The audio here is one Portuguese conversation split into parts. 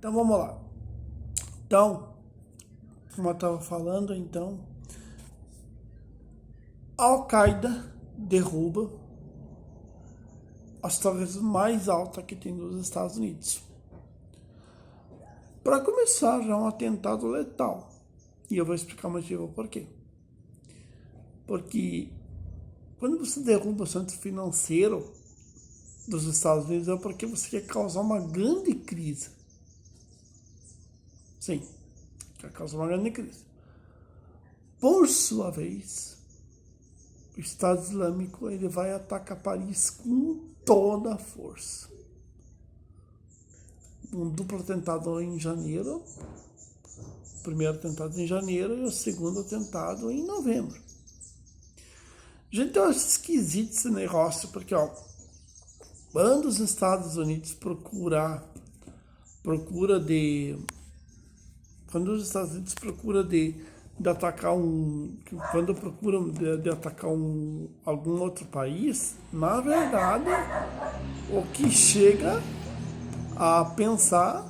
Então vamos lá. Então, como eu estava falando, a Al-Qaeda derruba as torres mais altas que tem nos Estados Unidos. Para começar, já é um atentado letal. E eu vou explicar o motivo por quê. Porque quando você derruba o centro financeiro dos Estados Unidos é porque você quer causar uma grande crise. Sim, quer causar uma grande crise. Por sua vez, o Estado Islâmico ele vai atacar Paris com toda a força. Um duplo atentado em janeiro, o primeiro atentado em janeiro e o segundo atentado em novembro. Gente, eu acho esquisito esse negócio, porque quando os Estados Unidos quando os Estados Unidos procura de atacar quando procuram de atacar algum outro país, na verdade, o que chega a pensar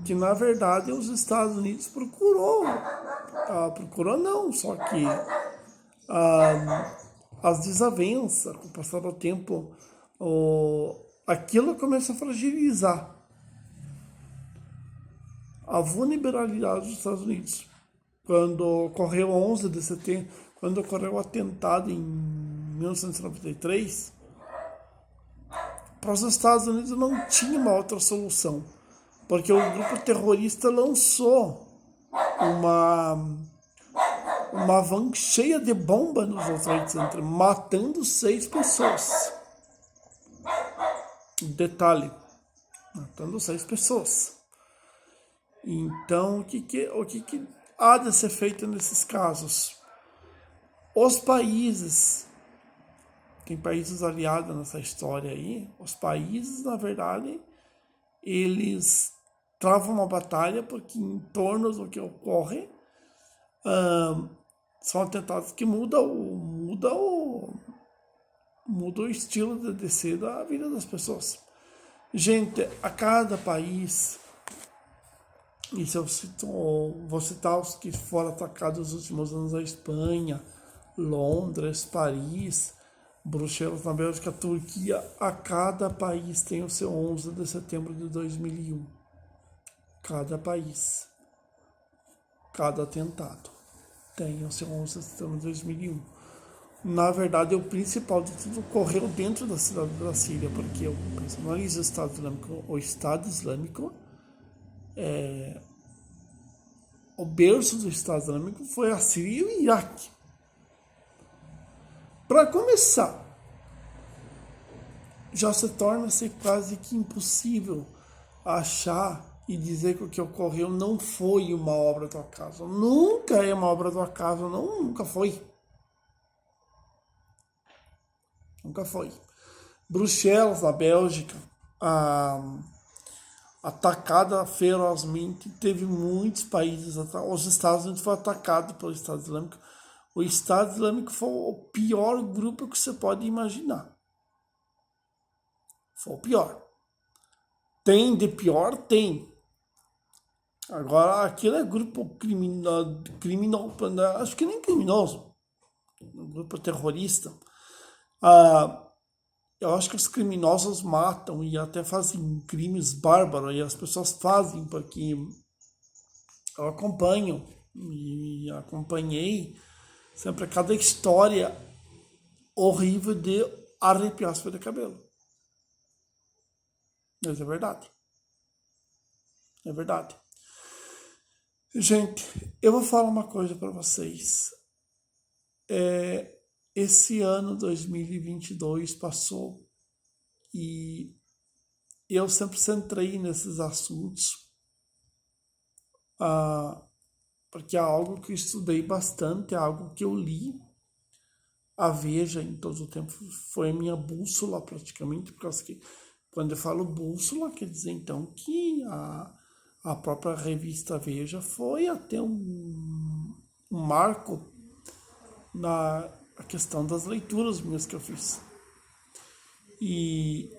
que na verdade os Estados Unidos procurou não, só que as desavenças, com o passar do tempo, aquilo começa a fragilizar a vulnerabilidade dos Estados Unidos. Quando ocorreu 11 de setembro, quando ocorreu o atentado em 1993, para os Estados Unidos não tinha uma outra solução, porque o grupo terrorista lançou uma van cheia de bomba nos World Trade Center, matando 6 pessoas. Detalhe, matando 6 pessoas. Então, o que há de ser feito nesses casos? Os países, tem países aliados nessa história aí, os países, na verdade, eles travam uma batalha porque em torno do que ocorre são atentados que mudam o estilo de descer da vida das pessoas. Gente, a cada país, e se eu vou citar os que foram atacados nos últimos anos, a Espanha, Londres, Paris, Bruxelas, na Bélgica, Turquia, a cada país tem o seu 11 de setembro de 2001. Cada país, cada atentado tem o seu 11 de setembro de 2001. Na verdade, o principal de tudo ocorreu dentro da cidade da Síria, porque eu personalizo o Estado Islâmico, o berço do Estado Islâmico foi a Síria e o Iraque. Para começar, já se torna-se quase que impossível achar e dizer que o que ocorreu não foi uma obra do acaso. Nunca é uma obra do acaso, nunca foi. Nunca foi. Bruxelas, na Bélgica, atacada ferozmente, teve muitos países, os Estados Unidos foi atacado pelo Estado Islâmico. O Estado Islâmico foi o pior grupo que você pode imaginar. Foi o pior. Tem de pior? Tem. Agora, aquilo é grupo criminal, acho que nem criminoso, um grupo terrorista. Eu acho que os criminosos matam e até fazem crimes bárbaros, e as pessoas fazem porque eu acompanho e acompanhei sempre cada história horrível de arrepiar os pelos de cabelo. Mas é verdade. É verdade. Gente, eu vou falar uma coisa para vocês. Esse ano 2022 passou e eu sempre centrei nesses assuntos, porque é algo que eu estudei bastante, é algo que eu li. A Veja, em todo o tempo, foi a minha bússola praticamente, por causa que quando eu falo bússola, quer dizer então que a própria revista Veja foi até um marco na questão das leituras minhas que eu fiz. E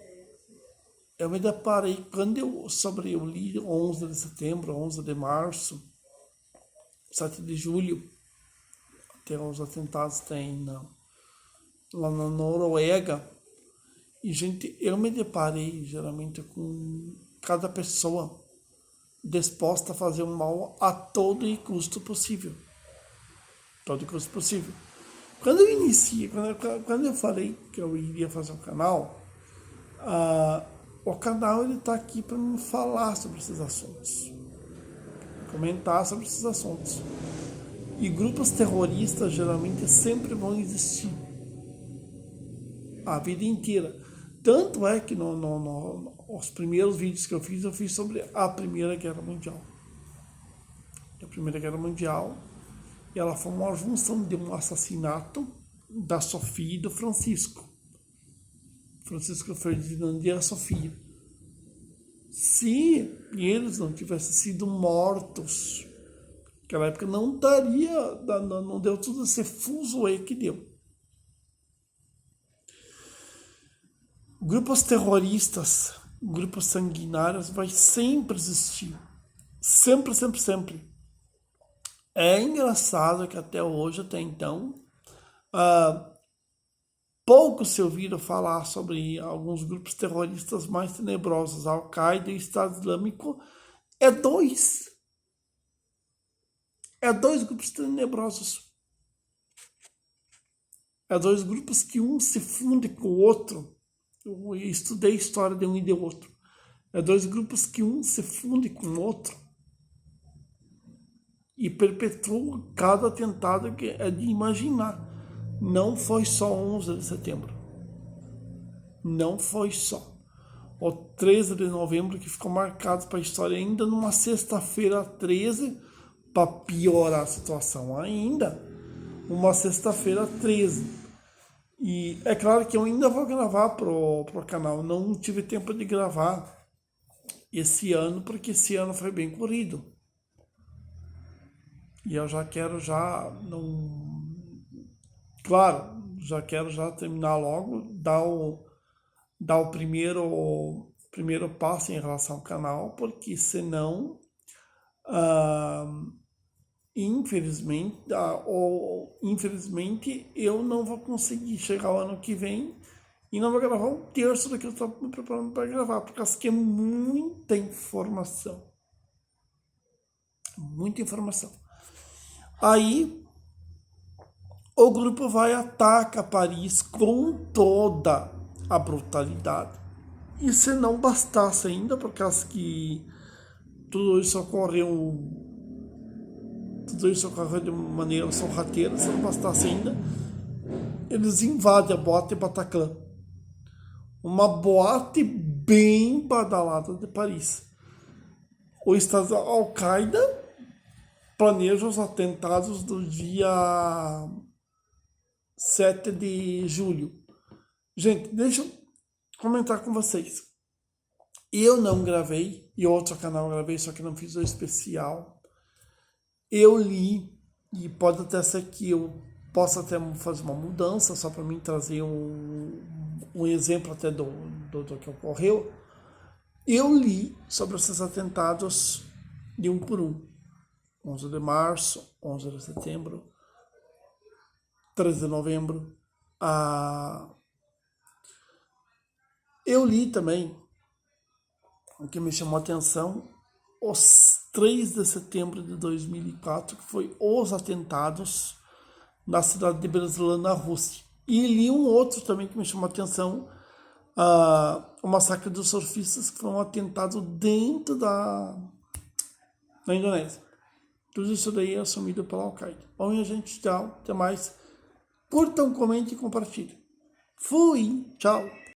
eu me deparei, quando eu li 11 de setembro, 11 de março, 7 de julho, até os atentados tem lá na Noruega, e, gente, eu me deparei geralmente com cada pessoa disposta a fazer um mal a todo custo possível. Todo custo possível. Quando eu iniciei, quando eu falei que eu iria fazer um canal, o canal ele está aqui para me falar sobre esses assuntos, comentar sobre esses assuntos. E grupos terroristas geralmente sempre vão existir a vida inteira. Tanto é que os primeiros vídeos que eu fiz sobre a Primeira Guerra Mundial. A Primeira Guerra Mundial, ela foi uma junção de um assassinato da Sofia e do Francisco. Francisco Ferdinando e a Sofia. Se eles não tivessem sido mortos, naquela época não deu tudo esse fuzuê que deu. Grupos terroristas, grupos sanguinários vai sempre existir. Sempre, sempre, sempre. É engraçado que até hoje, até então, pouco se ouviram falar sobre alguns grupos terroristas mais tenebrosos. Al-Qaeda e Estado Islâmico é dois grupos tenebrosos. É dois grupos que um se funde com o outro. Eu estudei a história de um e de outro. É dois grupos que um se funde com o outro e perpetua cada atentado que é de imaginar. Não foi só 11 de setembro. Não foi só. O 13 de novembro que ficou marcado para a história ainda numa sexta-feira 13, para piorar a situação ainda, uma sexta-feira 13. E é claro que eu ainda vou gravar pro canal. Não tive tempo de gravar esse ano, porque esse ano foi bem corrido. E eu já quero Claro, já quero terminar logo, dar o primeiro passo em relação ao canal, porque senão, infelizmente, eu não vou conseguir chegar ao ano que vem e não vou gravar um terço do que eu estou me preparando para gravar, porque acho que é muita informação. Muita informação. Aí, o grupo vai atacar Paris com toda a brutalidade. E se não bastasse ainda, por causa que tudo isso ocorreu de uma maneira sorrateira, se não bastasse ainda, eles invadem a boate Bataclan. Uma boate bem badalada de Paris. O Estado Al-Qaeda planeja os atentados do dia 7 de julho. Gente, deixa eu comentar com vocês. Eu não gravei, e outro canal eu gravei, só que não fiz o especial. Eu li, e pode até ser que eu possa até fazer uma mudança, só para mim trazer um exemplo até do que ocorreu. Eu li sobre esses atentados de um por um. 11 de março, 11 de setembro, 13 de novembro. Eu li também, o que me chamou a atenção, os 3 de setembro de 2004, que foi os atentados na cidade de Beslan, na Rússia. E li um outro também que me chamou a atenção, o massacre dos surfistas, que foi um atentado dentro da Indonésia. Tudo isso daí é assumido pela Al-Qaeda. Bom, e a gente, tchau, até mais. Curtam, comentem e compartilhem. Fui, tchau.